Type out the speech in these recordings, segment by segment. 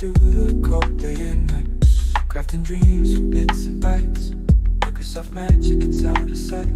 through the code day and night, crafting dreams from bits and bytes. Microsoft Magic, it's out of sight.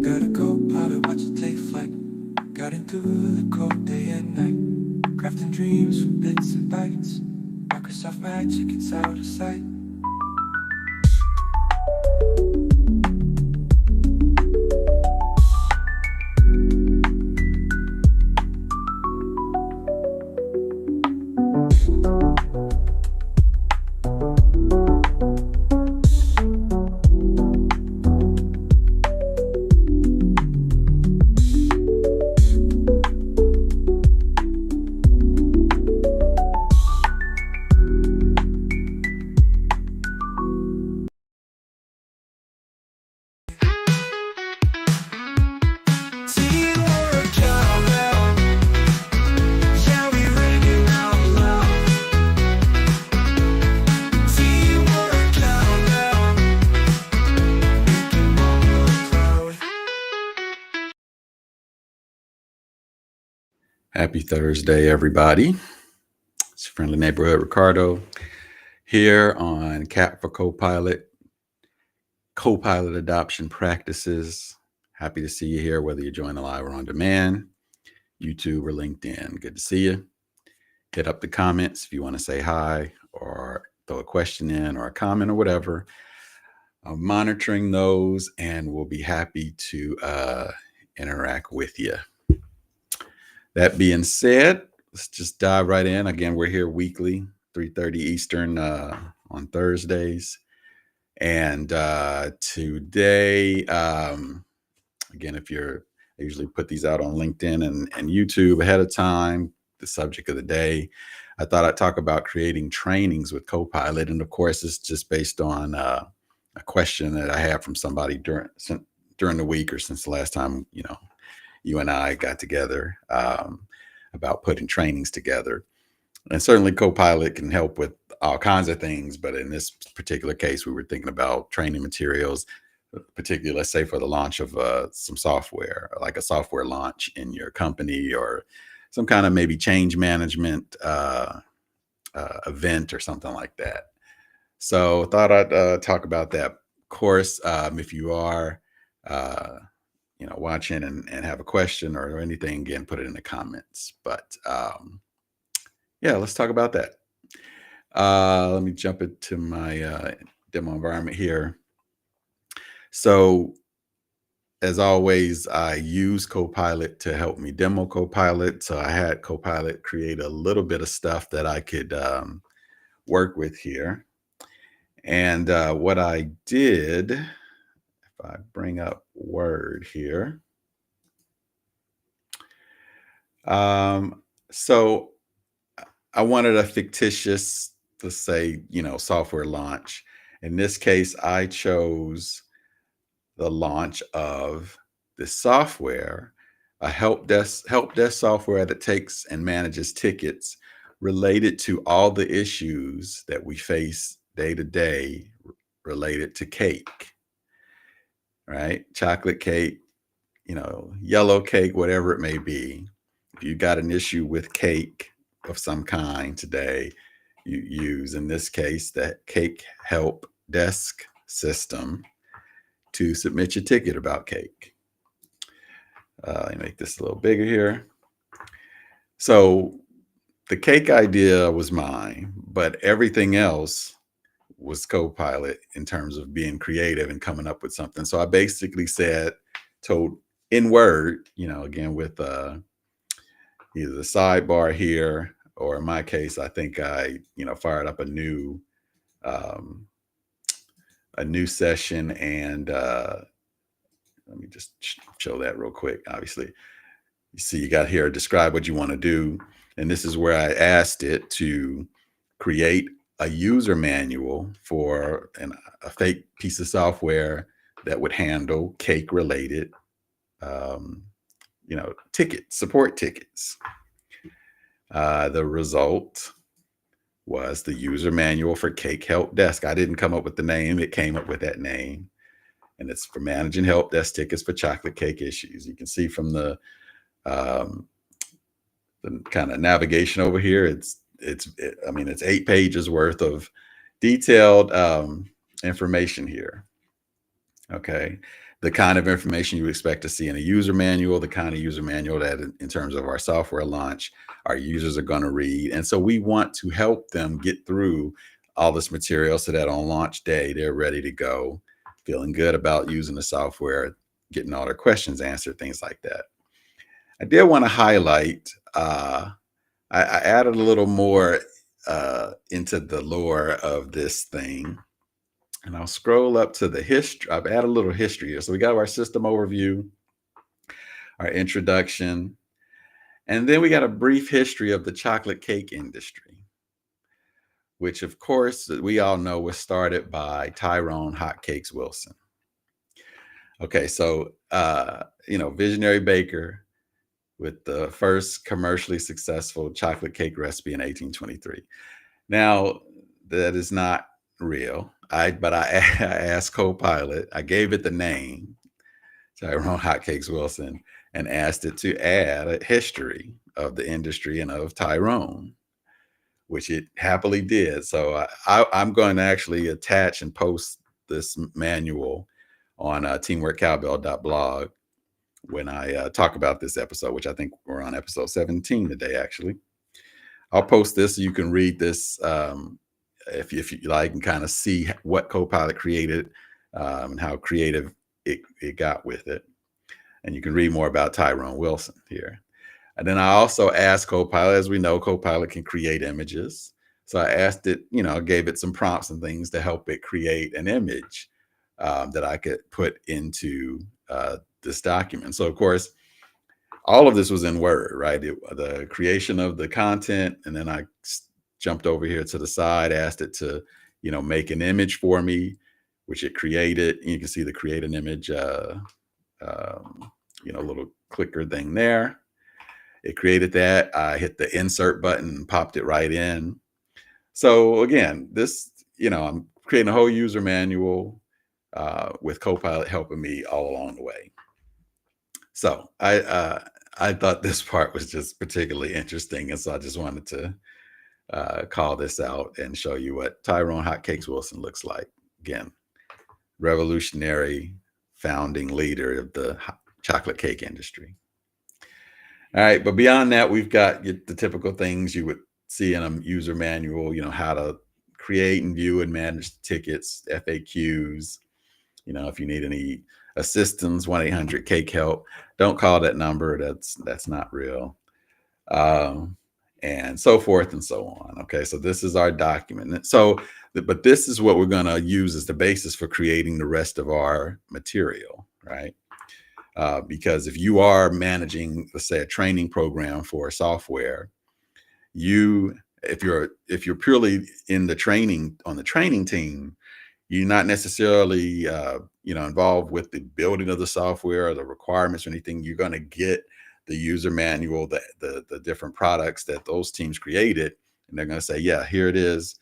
Got a Copilot, watch it take flight, guiding through the code day and night, crafting dreams from bits and bytes. Microsoft Magic, it's out of sight. Happy Thursday, everybody. It's your friendly neighborhood Ricardo here on Cap4Copilot, Copilot adoption practices. Happy to see you here, whether you're joining live or on demand, YouTube or LinkedIn. Good to see you. Hit up the comments if you want to say hi or throw a question in or a comment or whatever. I'm monitoring those and we'll be happy to interact with you. That being said, let's just dive right in. Again, we're here weekly, 3:30 Eastern on Thursdays. And today, again, I usually put these out on LinkedIn and YouTube ahead of time, the subject of the day. I thought I'd talk about creating trainings with Copilot. And of course, it's just based on a question that I had from somebody during the week or since the last time, you and I got together about putting trainings together. And certainly Copilot can help with all kinds of things. But in this particular case, we were thinking about training materials, particularly, let's say, for the launch of some software, like a software launch in your company or some kind of maybe change management event or something like that. So I thought I'd talk about that. Of course, if you are watching and have a question or anything, again, put it in the comments. But yeah, let's talk about that. Let me jump into my demo environment here. So as always, I use Copilot to help me demo Copilot. So I had Copilot create a little bit of stuff that I could work with here. And what I did, if I bring up Word here. So I wanted a fictitious, let's say, software launch. In this case, I chose the launch of the software, a help desk software that takes and manages tickets related to all the issues that we face day to day related to cake, right? Chocolate cake, yellow cake, whatever it may be. If you got an issue with cake of some kind today, you use, in this case, the cake help desk system to submit your ticket about cake. Let me make this a little bigger here. So the cake idea was mine, but everything else was Copilot in terms of being creative and coming up with something. So I basically told in Word, again, with either the sidebar here, or in my case, I think I, fired up a new session. And let me just show that real quick. Obviously, you see, you got here, describe what you want to do. And this is where I asked it to create a user manual for a fake piece of software that would handle cake related, um, support tickets. The result was the user manual for Cake Help Desk. I didn't come up with the name. It came up with that name. And it's for managing help desk tickets for chocolate cake issues. You can see from the kind of navigation over here, it's 8 pages worth of detailed information here. Okay. The kind of information you expect to see in a user manual, the kind of user manual that in terms of our software launch, our users are going to read. And so we want to help them get through all this material so that on launch day, they're ready to go, feeling good about using the software, getting all their questions answered, things like that. I did want to highlight, I added a little more into the lore of this thing. And I'll scroll up to the history. I've added a little history here. So we got our system overview, our introduction, and then we got a brief history of the chocolate cake industry, which of course we all know was started by Tyrone Hotcakes Wilson. Okay, so visionary baker with the first commercially successful chocolate cake recipe in 1823. Now, that is not real. But I asked Copilot, I gave it the name, Tyrone Hotcakes Wilson, and asked it to add a history of the industry and of Tyrone, which it happily did. So I'm going to actually attach and post this manual on teamworkcowbell.blog when I talk about this episode, which I think we're on episode 17 today, actually. I'll post this so you can read this if you like and kind of see what Copilot created and how creative it got with it. And you can read more about Tyrone Wilson here. And then I also asked Copilot, as we know, Copilot can create images. So I asked it, gave it some prompts and things to help it create an image that I could put into this document. So, of course, all of this was in Word, right? The creation of the content, and then I jumped over here to the side, asked it to, make an image for me, which it created. You can see the create an image, little clicker thing there. It created that. I hit the insert button and popped it right in. So again, this, I'm creating a whole user manual with Copilot helping me all along the way. So I thought this part was just particularly interesting. And so I just wanted to call this out and show you what Tyrone Hotcakes Wilson looks like. Again, revolutionary founding leader of the chocolate cake industry. All right, but beyond that, we've got the typical things you would see in a user manual, how to create and view and manage tickets, FAQs, if you need any assistance, 1-800-CAKE-HELP. Don't call that number. That's not real. And so forth and so on. Okay, so this is our document. So, but this is what we're going to use as the basis for creating the rest of our material, right? Because if you are managing, let's say, a training program for software, if you're purely in the training on the training team, you're not necessarily involved with the building of the software or the requirements or anything. You're going to get the user manual, the different products that those teams created, and they're going to say, yeah, here it is.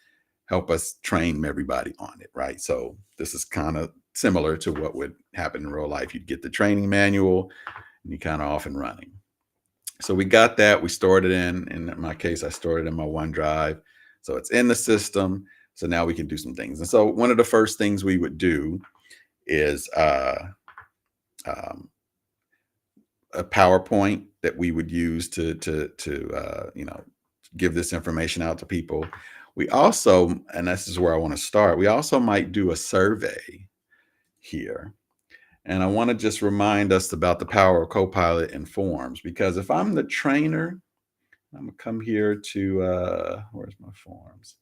Help us train everybody on it, right? So this is kind of similar to what would happen in real life. You'd get the training manual and you kind of off and running. So we got that. We stored it in my case, I stored it in my OneDrive. So it's in the system. So now we can do some things. And so one of the first things we would do is a PowerPoint that we would use to give this information out to people. We also, and this is where I want to start, we also might do a survey here. And I want to just remind us about the power of Copilot and forms, because if I'm the trainer, I'm going to come here to, where's my forms?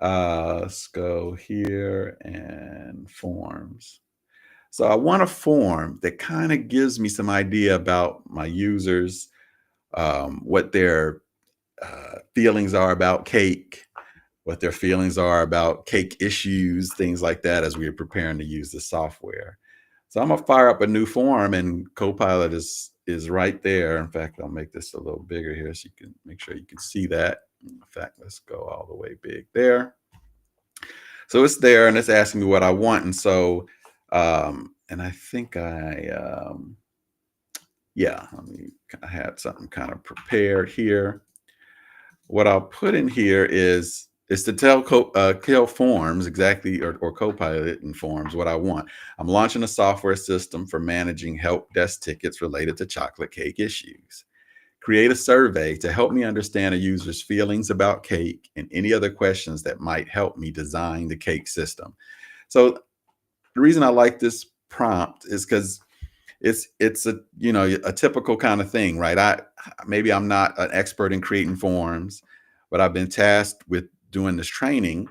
Let's go here and forms. So I want a form that kind of gives me some idea about my users, what their feelings are about cake, what their feelings are about cake issues, things like that, as we are preparing to use the software. So I'm gonna fire up a new form, and Copilot is right there. In fact, I'll make this a little bigger here so you can make sure you can see that. In fact, let's go all the way big there. So it's there, and it's asking me what I want. And so, and I think yeah, I had something kind of prepared here. What I'll put in here is to tell Forms exactly, or Copilot in Forms, what I want. I'm launching a software system for managing help desk tickets related to chocolate cake issues. Create a survey to help me understand a user's feelings about cake and any other questions that might help me design the cake system. So the reason I like this prompt is because it's a, you know, a typical kind of thing, right? Maybe I'm not an expert in creating forms, but I've been tasked with doing this training.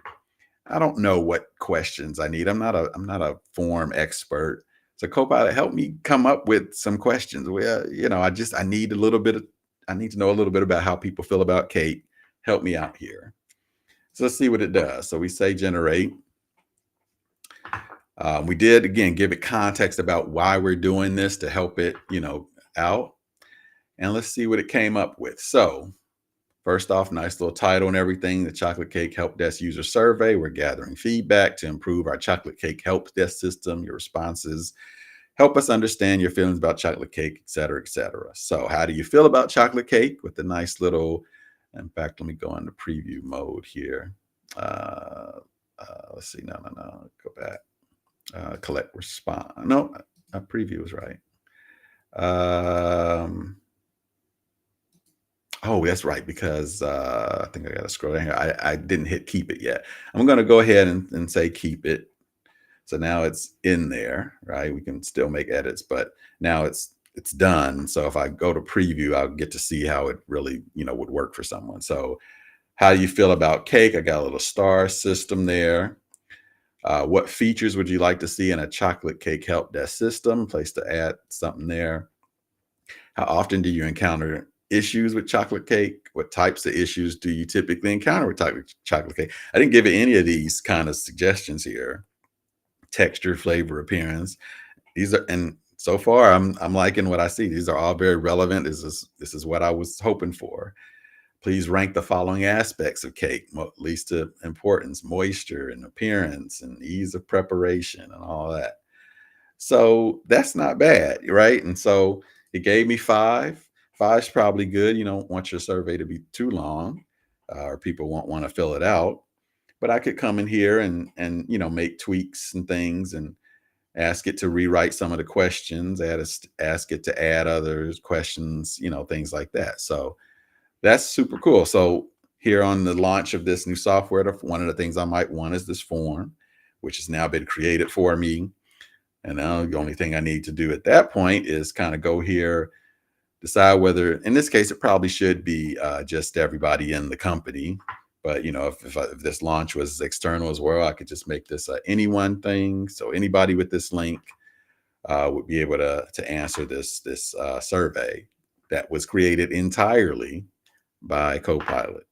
I don't know what questions I need. I'm not a form expert. So Copilot helped me come up with some questions. Well, you know, I need I need to know a little bit about how people feel about cake. Help me out here. So let's see what it does. So we say generate. We did, again, give it context about why we're doing this to help it, you know, out. And let's see what it came up with. So first off, nice little title and everything. The Chocolate Cake Help Desk User Survey. We're gathering feedback to improve our Chocolate Cake Help Desk system. Your responses help us understand your feelings about chocolate cake, et cetera, et cetera. So how do you feel about chocolate cake? With the nice little, in fact, let me go into preview mode here. Let's see, no, go back. Collect response. No, preview is right. Oh, that's right, because I think I got to scroll down here. I didn't hit keep it yet. I'm going to go ahead and say keep it. So now it's in there, right? We can still make edits, but now it's done. So if I go to preview, I'll get to see how it really, you know, would work for someone. So how do you feel about cake? I got a little star system there. What features would you like to see in a chocolate cake help desk system? Place to add something there. How often do you encounter issues with chocolate cake? What types of issues do you typically encounter with chocolate cake? I didn't give it any of these kind of suggestions here. Texture, flavor, appearance. These are, and so far I'm liking what I see. These are all very relevant. This is what I was hoping for. Please rank the following aspects of cake, least to importance: moisture and appearance and ease of preparation and all that. So that's not bad, right? And so it gave me 5. 5's probably good. You don't want your survey to be too long, or people won't want to fill it out. But I could come in here and you know, make tweaks and things, and ask it to rewrite some of the questions, ask it to add other questions, you know, things like that. So that's super cool. So here on the launch of this new software, one of the things I might want is this form, which has now been created for me. And now the only thing I need to do at that point is kind of go here, decide whether, in this case, it probably should be just everybody in the company. But, you know, if this launch was external as well, I could just make this anyone thing. So anybody with this link would be able to answer this survey that was created entirely by Copilot.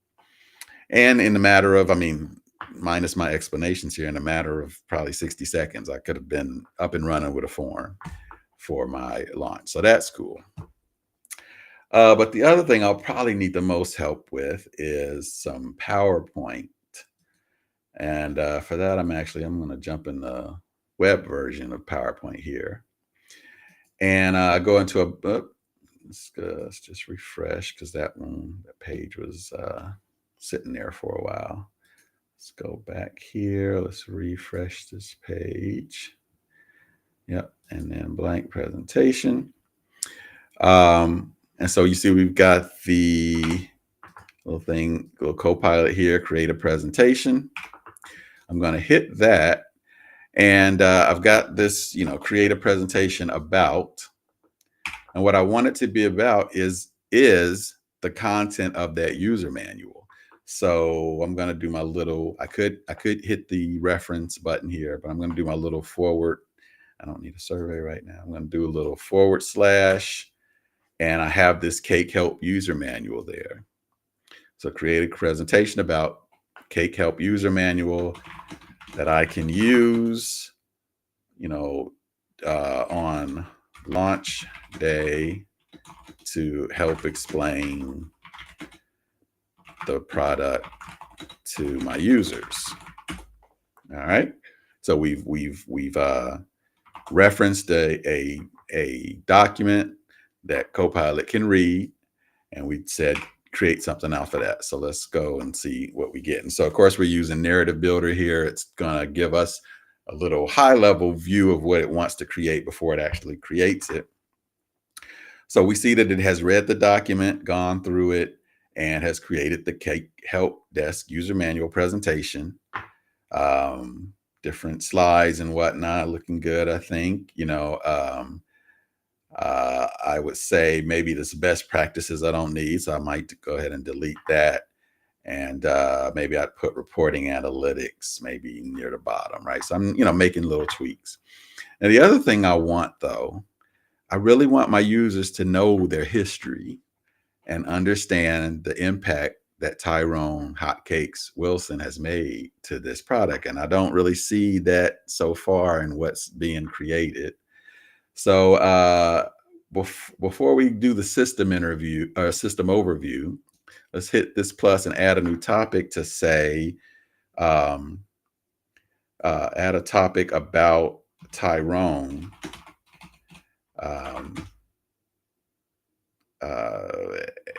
And in the matter of, I mean, minus my explanations here, in a matter of probably 60 seconds, I could have been up and running with a form for my launch. So that's cool. But the other thing I'll probably need the most help with is some PowerPoint. And for that, I'm going to jump in the web version of PowerPoint here. And go into let's just refresh, because that page was sitting there for a while. Let's go back here. Let's refresh this page. Yep. And then blank presentation. And so you see we've got the little Copilot here, create a presentation. I'm going to hit that. And I've got this, you know, create a presentation about. And what I want it to be about is the content of that user manual. So I'm going to do my little, I could hit the reference button here, but I'm going to do my little forward. I don't need a survey right now. I'm going to do a little /, and I have this cake help user manual there. So create a presentation about Cake Help user manual that I can use, on launch day to help explain the product to my users. All right. So we've referenced a document that Copilot can read, and we said create something out for that. So let's go and see what we get. And so of course we're using Narrative Builder here. It's gonna give us a little high level view of what it wants to create before it actually creates it. So we see that it has read the document, gone through it, and has created the Cake Help Desk user manual presentation. Different slides and whatnot, looking good, I think. I would say maybe this best practices I don't need, so I might go ahead and delete that. And maybe I'd put reporting analytics maybe near the bottom, right? So I'm, making little tweaks. And the other thing I want, though, I really want my users to know their history and understand the impact that Tyrone Hotcakes Wilson has made to this product. And I don't really see that so far in what's being created. So before we do the system overview, let's hit this plus and add a new topic to say, add a topic about Tyrone.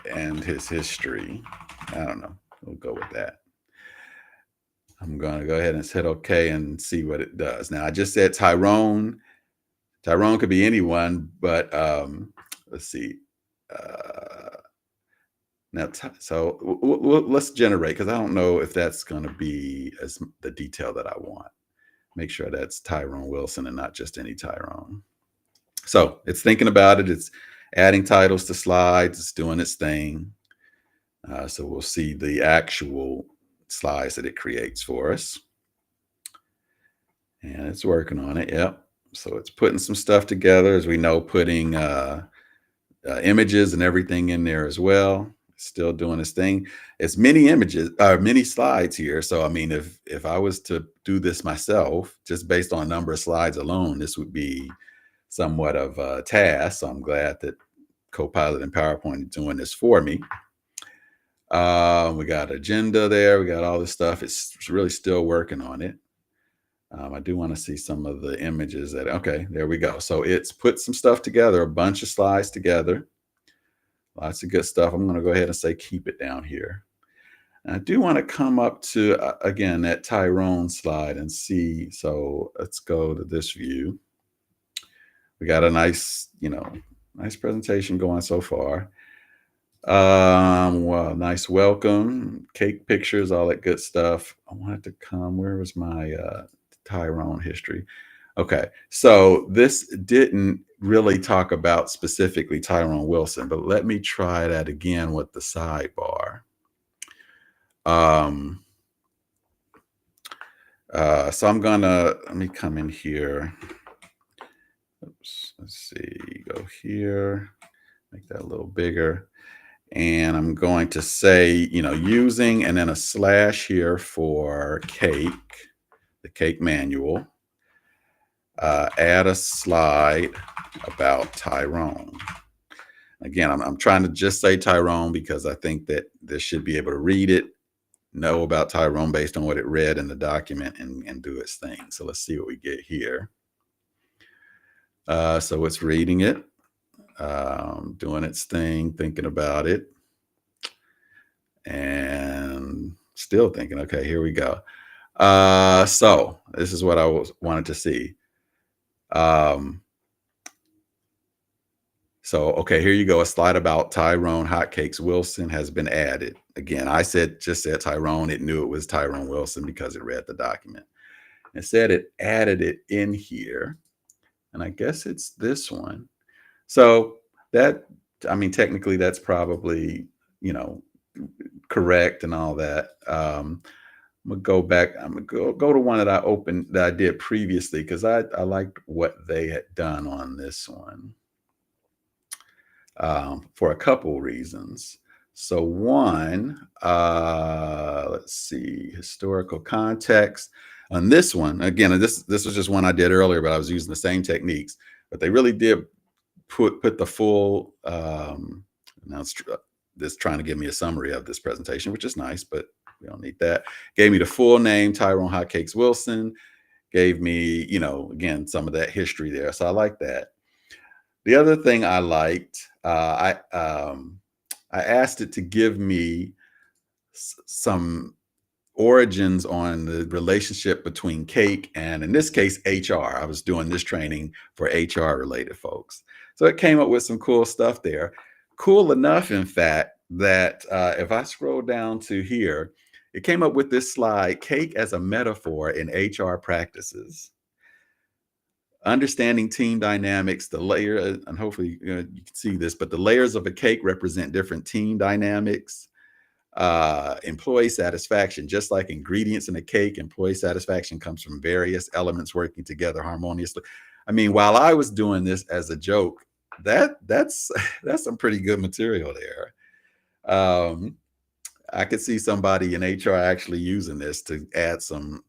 And his history. I don't know. We'll go with that. I'm going to go ahead and hit OK and see what it does. Now, I just said Tyrone. Tyrone could be anyone, but let's see. Now, so let's generate, because I don't know if that's going to be the detail that I want. Make sure that's Tyrone Wilson and not just any Tyrone. So it's thinking about it. It's adding titles to slides. It's doing its thing. So we'll see the actual slides that it creates for us. And it's working on it. Yep. So it's putting some stuff together, as we know, putting images and everything in there as well. Still doing its thing. It's many slides here. So, I mean, if I was to do this myself, just based on number of slides alone, this would be somewhat of a task. So I'm glad that Copilot and PowerPoint are doing this for me. We got agenda there. We got all this stuff. It's really still working on it. I do want to see some of the images okay, there we go. So it's put some stuff together, a bunch of slides together. Lots of good stuff. I'm going to go ahead and say keep it down here. And I do want to come up to, again, that Tyrone slide and see. So let's go to this view. We got a nice, nice presentation going so far. Well, nice welcome, cake pictures, all that good stuff. I wanted to come, where was my Tyrone history? Okay, so this didn't really talk about specifically Tyrone Wilson, but let me try that again with the sidebar. So let me come in here. Oops, let's see, go here, make that a little bigger. And I'm going to say, using, and then a slash here for cake, the cake manual. Add a slide about Tyrone. Again, I'm trying to just say Tyrone because I think that this should be able to read it, know about Tyrone based on what it read in the document, and do its thing. So let's see what we get here. So it's reading it, doing its thing, thinking about it, and still thinking. Okay, here we go. So this is what I wanted to see. So, okay, here you go. A slide about Tyrone Hotcakes Wilson has been added. Again, I just said Tyrone. It knew it was Tyrone Wilson because it read the document. It said it added it in here. And I guess it's this one. So technically that's probably, correct and all that. I'm gonna go back. I'm gonna go to one that I did previously, because I liked what they had done on this one, for a couple reasons. So one, let's see, historical context. On this one, again, this was just one I did earlier, but I was using the same techniques. But they really did put the full. Now it's this trying to give me a summary of this presentation, which is nice, but we don't need that. Gave me the full name, Tyrone Hotcakes Wilson. Gave me, again, some of that history there. So I like that. The other thing I liked, I asked it to give me some origins on the relationship between cake and, in this case, HR. I was doing this training for HR related folks. So it came up with some cool stuff there. Cool enough, in fact, that if I scroll down to here, it came up with this slide, cake as a metaphor in HR practices. Understanding team dynamics, the layer, and hopefully you can see this, but the layers of a cake represent different team dynamics. Employee satisfaction, just like ingredients in a cake, employee satisfaction comes from various elements working together harmoniously. I mean, while I was doing this as a joke, that's some pretty good material there. I could see somebody in HR actually using this to add some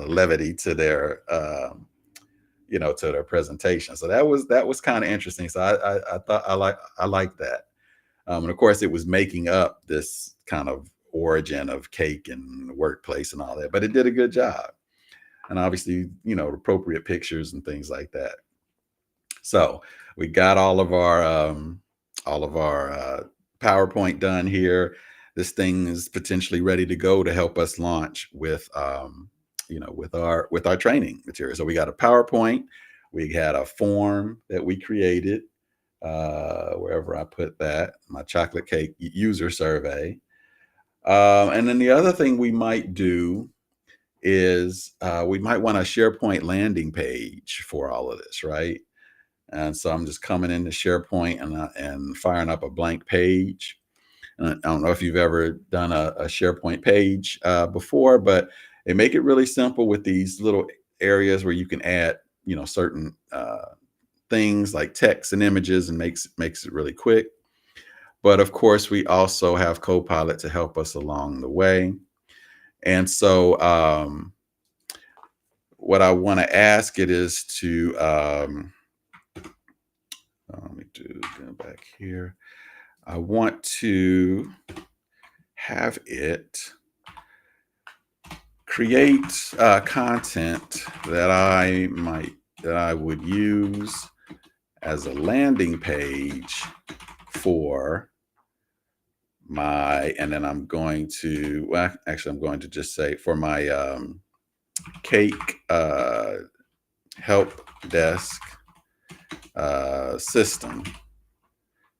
levity to their to their presentation. So that was kind of interesting. So I thought I like that. And of course, it was making up this kind of origin of cake and the workplace and all that, but it did a good job. And obviously, appropriate pictures and things like that. So we got all of our PowerPoint done here. This thing is potentially ready to go to help us launch with with our training material. So we got a PowerPoint, we had a form that we created, wherever I put that, my chocolate cake user survey. And then the other thing we might do is we might want a SharePoint landing page for all of this, right? And so I'm just coming into SharePoint and firing up a blank page. And I don't know if you've ever done a SharePoint page before, but they make it really simple with these little areas where you can add, certain things like text and images, and makes it really quick. But of course, we also have Copilot to help us along the way. And so what I want to ask it is to, let me go back here. I want to have it create content that I would use as a landing page for my, and then I'm going to, well, actually, I'm going to just say for my cake help desk system.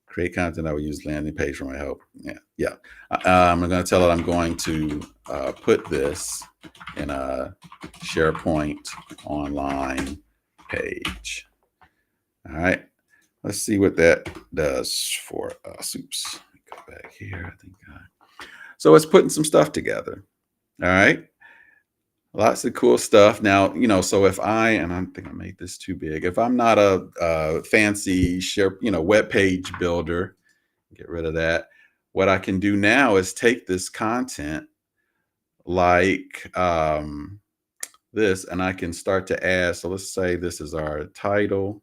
Create content I would use landing page for my help. Yeah. I'm going to tell it I'm going to put this in a SharePoint online page. All right. Let's see what that does for us. Oops. Go back here. I think. So it's putting some stuff together. All right. Lots of cool stuff. Now, so if I think I made this too big. If I'm not a fancy web page builder, get rid of that. What I can do now is take this content like this, and I can start to add. So let's say this is our title.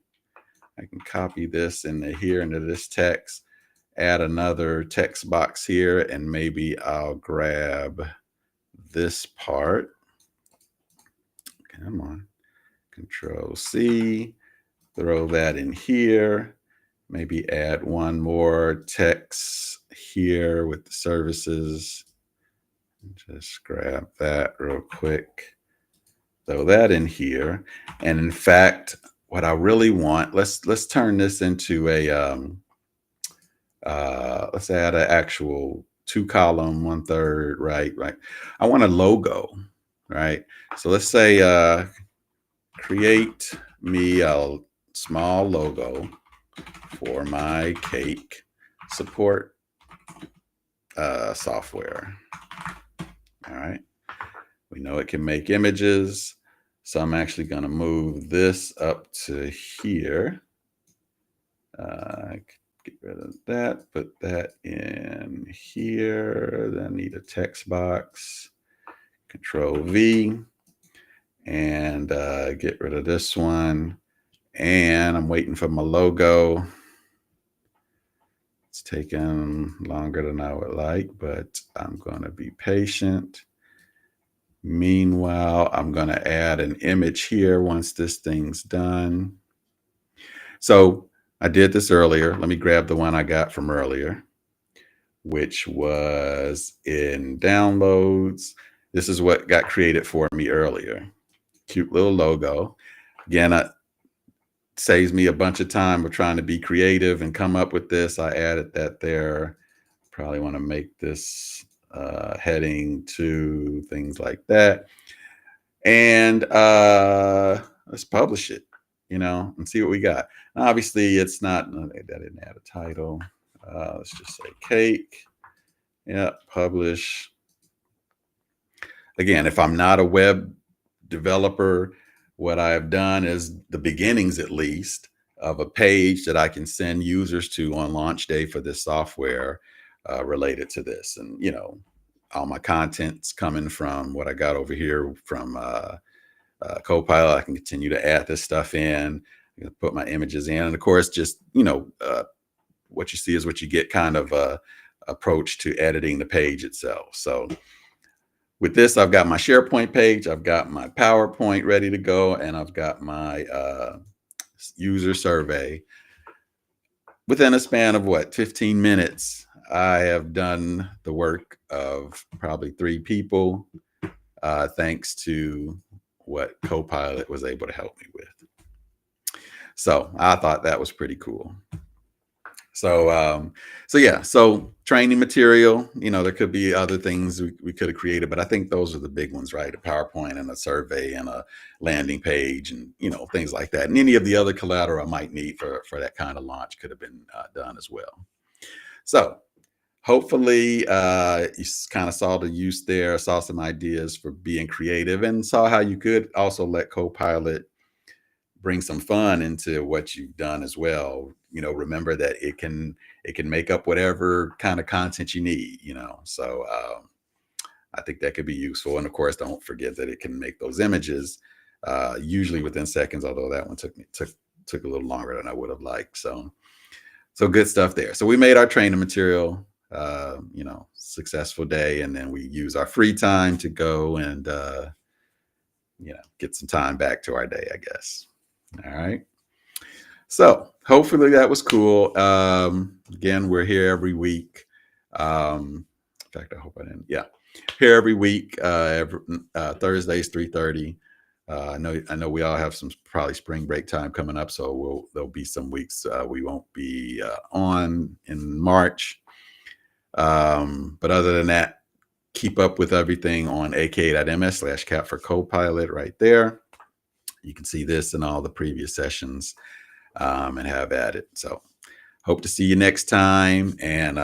I can copy this into this text, add another text box here, and maybe I'll grab this part. Come on, Control C, throw that in here, maybe add one more text here with the services. Just grab that real quick, throw that in here. And in fact, what I really want, let's turn this into a, let's add an actual 2-column, 1/3, right? I want a logo. Right. So let's say create me a small logo for my cake support software. All right. We know it can make images. So I'm actually going to move this up to here. get rid of that, put that in here. Then I need a text box, Control V, and get rid of this one. And I'm waiting for my logo. It's taking longer than I would like, but I'm going to be patient. Meanwhile, I'm going to add an image here once this thing's done. So I did this earlier. Let me grab the one I got from earlier, which was in downloads. This is what got created for me earlier. Cute little logo. Again, it saves me a bunch of time of trying to be creative and come up with this. I added that there. Probably want to make this heading to things like that. And let's publish it, and see what we got. Now, obviously, it's not, that didn't add a title. Let's just say cake. Yeah, publish. Again, if I'm not a web developer, what I've done is the beginnings, at least, of a page that I can send users to on launch day for this software related to this. And, all my content's coming from what I got over here from Copilot. I can continue to add this stuff in, put my images in. And of course, just, what you see is what you get kind of approach to editing the page itself. So with this, I've got my SharePoint page, I've got my PowerPoint ready to go, and I've got my user survey. Within a span of 15 minutes, I have done the work of probably 3 people, thanks to what Copilot was able to help me with. So I thought that was pretty cool. So training material, there could be other things we could have created, but I think those are the big ones, right? A PowerPoint and a survey and a landing page and, things like that. And any of the other collateral I might need for that kind of launch could have been done as well. So hopefully you kind of saw the use there, saw some ideas for being creative, and saw how you could also let Copilot bring some fun into what you've done as well. Remember that it can make up whatever kind of content you need, so I think that could be useful. And of course, don't forget that it can make those images usually within seconds, although that one took a little longer than I would have liked. So good stuff there. So we made our training material, successful day, and then we use our free time to go and get some time back to our day, I guess. All right. So hopefully that was cool. Again, we're here every week. In fact, I hope I didn't. Yeah, here every week, Thursdays, 3:30. I know we all have some probably spring break time coming up, so there'll be some weeks we won't be on in March. But other than that, keep up with everything on aka.ms/cap4copilot right there. You can see this in all the previous sessions and have at it. So hope to see you next time, and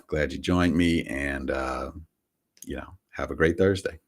glad you joined me, and have a great Thursday.